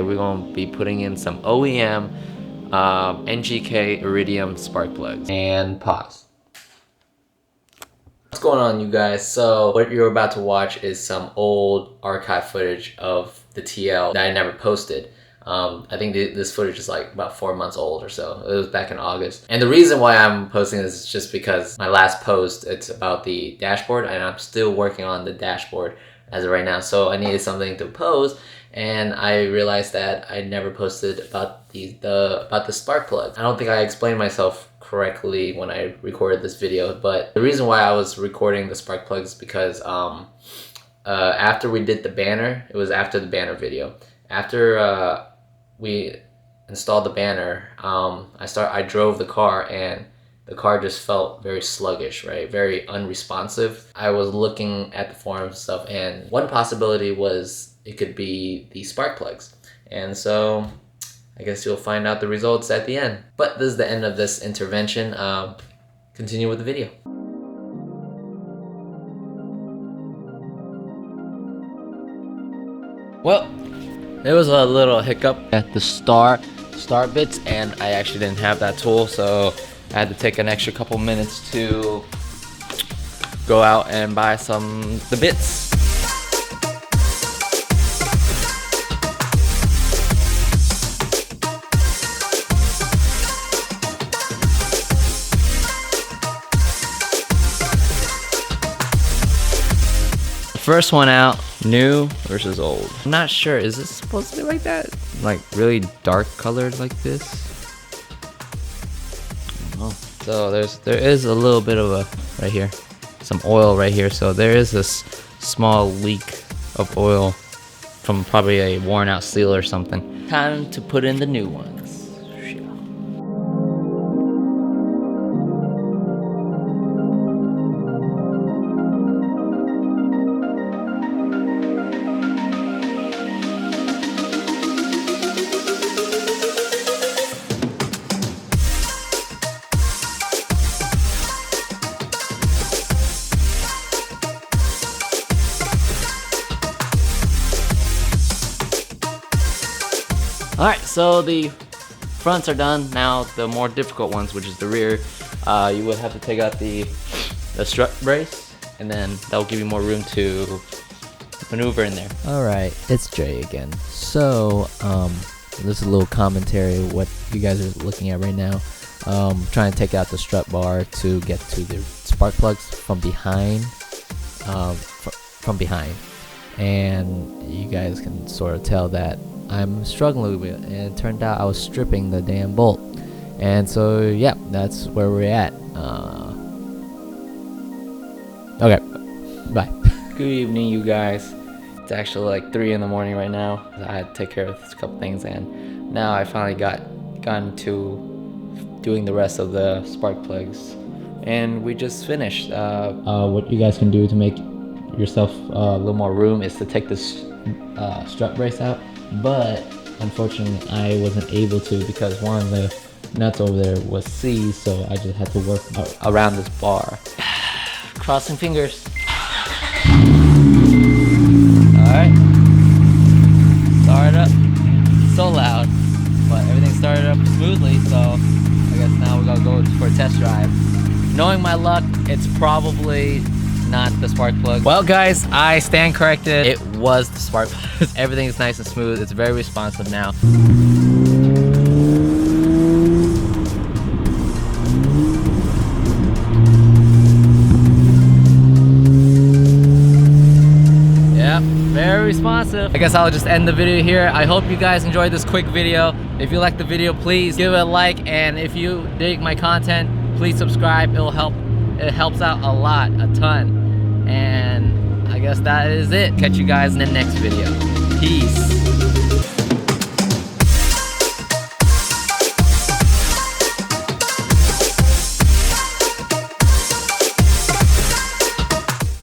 We're gonna be putting in some OEM NGK Iridium spark plugs. And pause. What's going on, you guys? So what you're about to watch is some old archive footage of the TL that I never posted. I think this footage is like about 4 months old or so. It was back in August. And the reason why I'm posting this is just because my last post, it's about the dashboard, and I'm still working on the dashboard as of right now. So I needed something to post, and I realized that I never posted about the spark plugs. I don't think I explained myself correctly when I recorded this video, but the reason why I was recording the spark plugs is because after we did the banner, it was after the banner video. After we installed the banner, I drove the car, and the car just felt very sluggish, right? Very unresponsive. I was looking at the forums and stuff, and one possibility was it could be the spark plugs. And so I guess you'll find out the results at the end. But this is the end of this intervention. Continue with the video. Well, there was a little hiccup at the start bits, and I actually didn't have that tool, so I had to take an extra couple minutes to go out and buy the bits. First one out, new versus old. I'm not sure, is this supposed to be like that? Like really dark colored like this? I don't know. So there is a little bit of a, right here, some oil right here. So there is this small leak of oil from probably a worn out seal or something. Time to put in the new ones. Alright, so the fronts are done. Now the more difficult ones, which is the rear, you would have to take out the strut brace, and then that'll give you more room to maneuver in there. Alright, it's Jay again. So, this is a little commentary what you guys are looking at right now. Trying to take out the strut bar to get to the spark plugs from behind. From behind. And you guys can sort of tell that I'm struggling with it, and it turned out I was stripping the damn bolt. And so yeah, that's where we're at. Okay, bye. Good evening, you guys. It's actually like 3 in the morning right now. I had to take care of a couple things, and now I finally gotten to doing the rest of the spark plugs, and we just finished. What you guys can do to make yourself a little more room is to take this strut brace out, but unfortunately I wasn't able to because one of the nuts over there was seized, so I just had to work around this bar. Crossing fingers. Alright, started up. So loud, but everything started up smoothly, so I guess now we're gonna go for a test drive. Knowing my luck, it's probably not the spark plug. Well guys, I stand corrected. It was the spark plug. Everything is nice and smooth. It's very responsive now. Yeah, very responsive. I guess I'll just end the video here. I hope you guys enjoyed this quick video. If you liked the video, please give it a like, and if you dig my content, please subscribe. It'll help. It helps out a lot, a ton. And I guess that is it. Catch you guys in the next video. Peace.